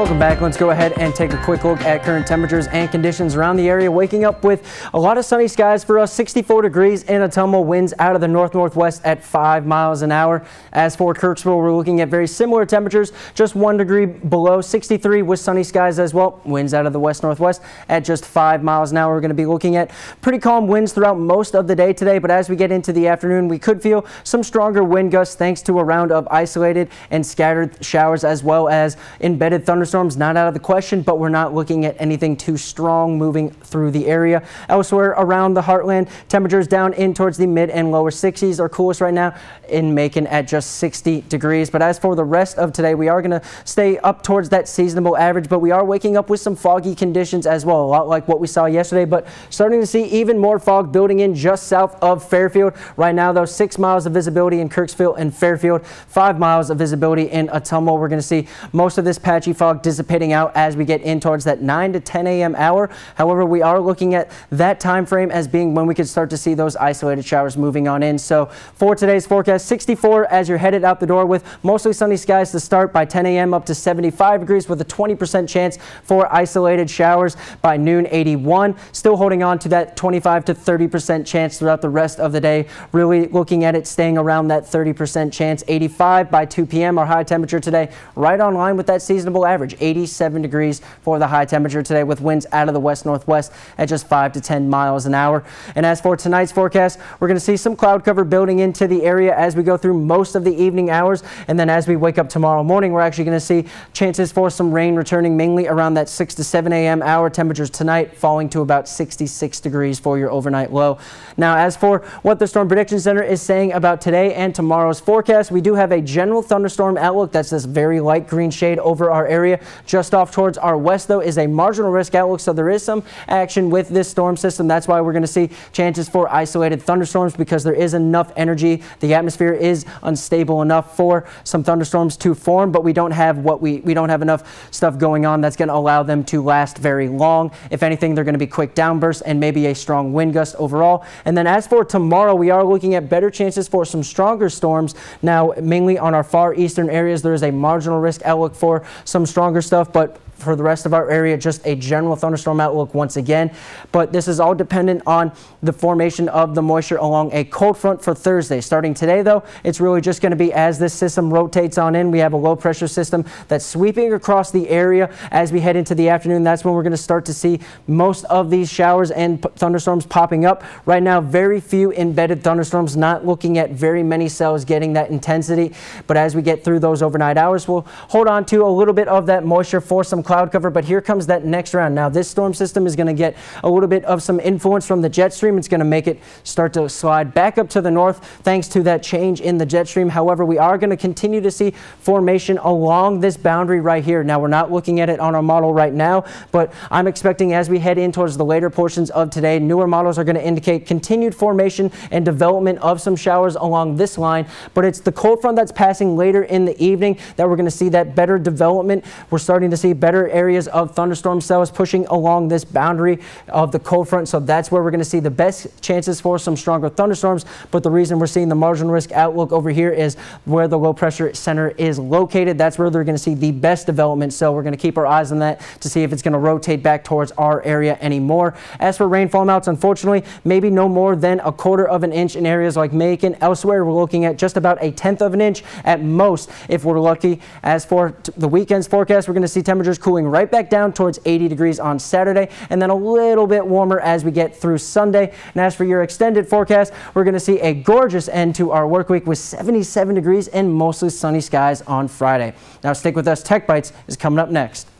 Welcome back. Let's go ahead and take a quick look at current temperatures and conditions around the area. Waking up with a lot of sunny skies for us, 64 degrees in Ottumwa, winds out of the north-northwest at 5 miles an hour. As for Kirksville, we're looking at very similar temperatures, just 1 degree below, 63 with sunny skies as well. Winds out of the west-northwest at just 5 miles an hour. We're going to be looking at pretty calm winds throughout most of the day today, but as we get into the afternoon, we could feel some stronger wind gusts thanks to a round of isolated and scattered showers as well as embedded thunderstorms. Not out of the question, but we're not looking at anything too strong moving through the area. Elsewhere around the heartland, temperatures down in towards the mid and lower 60s. Our coolest right now in Macon at just 60 degrees. But as for the rest of today, we are going to stay up towards that seasonable average, but we are waking up with some foggy conditions as well, a lot like what we saw yesterday, but starting to see even more fog building in just south of Fairfield. Right now, though, 6 miles of visibility in Kirksville and Fairfield, 5 miles of visibility in Ottumwa. We're going to see most of this patchy fog dissipating out as we get in towards that 9 to 10 a.m. hour. However, we are looking at that time frame as being when we could start to see those isolated showers moving on in. So for today's forecast, 64 as you're headed out the door with mostly sunny skies to start by 10 a.m. up to 75 degrees with a 20% chance for isolated showers by noon. 81, still holding on to that 25 to 30% chance throughout the rest of the day. Really looking at it staying around that 30% chance. 85 by 2 p.m. Our high temperature today right on line with that seasonable average. 87 degrees for the high temperature today with winds out of the west-northwest at just 5 to 10 miles an hour. And as for tonight's forecast, we're going to see some cloud cover building into the area as we go through most of the evening hours. And then as we wake up tomorrow morning, we're actually going to see chances for some rain returning mainly around that 6 to 7 a.m. hour. Temperatures tonight falling to about 66 degrees for your overnight low. Now, as for what the Storm Prediction Center is saying about today and tomorrow's forecast, we do have a general thunderstorm outlook. That's this very light green shade over our area. Just off towards our west, though, is a marginal risk outlook, so there is some action with this storm system. That's why we're going to see chances for isolated thunderstorms because there is enough energy. The atmosphere is unstable enough for some thunderstorms to form, but we don't have we don't have enough stuff going on that's going to allow them to last very long. If anything, they're going to be quick downbursts and maybe a strong wind gust overall. And then as for tomorrow, we are looking at better chances for some stronger storms. Now, mainly on our far eastern areas, there is a marginal risk outlook for some stronger stuff, but for the rest of our area, just a general thunderstorm outlook once again. But this is all dependent on the formation of the moisture along a cold front for Thursday. Starting today, though, it's really just going to be as this system rotates on in. We have a low pressure system that's sweeping across the area as we head into the afternoon. That's when we're going to start to see most of these showers and thunderstorms popping up. Right now, very few embedded thunderstorms, not looking at very many cells getting that intensity. But as we get through those overnight hours, we'll hold on to a little bit of that moisture for some cloud cover, but here comes that next round. Now, this storm system is going to get a little bit of some influence from the jet stream. It's going to make it start to slide back up to the north thanks to that change in the jet stream. However, we are going to continue to see formation along this boundary right here. Now, we're not looking at it on our model right now, but I'm expecting as we head in towards the later portions of today, newer models are going to indicate continued formation and development of some showers along this line, but it's the cold front that's passing later in the evening that we're going to see that better development. We're starting to see better areas of thunderstorm cells pushing along this boundary of the cold front, so that's where we're going to see the best chances for some stronger thunderstorms. But the reason we're seeing the marginal risk outlook over here is where the low pressure center is located. That's where they're going to see the best development, so we're going to keep our eyes on that to see if it's going to rotate back towards our area anymore. As for rainfall amounts, unfortunately, maybe no more than 1/4 of an inch in areas like Macon. Elsewhere, we're looking at just about 1/10 of an inch at most if we're lucky. As for the weekend's forecast, we're going to see temperatures cooling right back down towards 80 degrees on Saturday, and then a little bit warmer as we get through Sunday. And as for your extended forecast, we're going to see a gorgeous end to our work week with 77 degrees and mostly sunny skies on Friday. Now stick with us. Tech Bites is coming up next.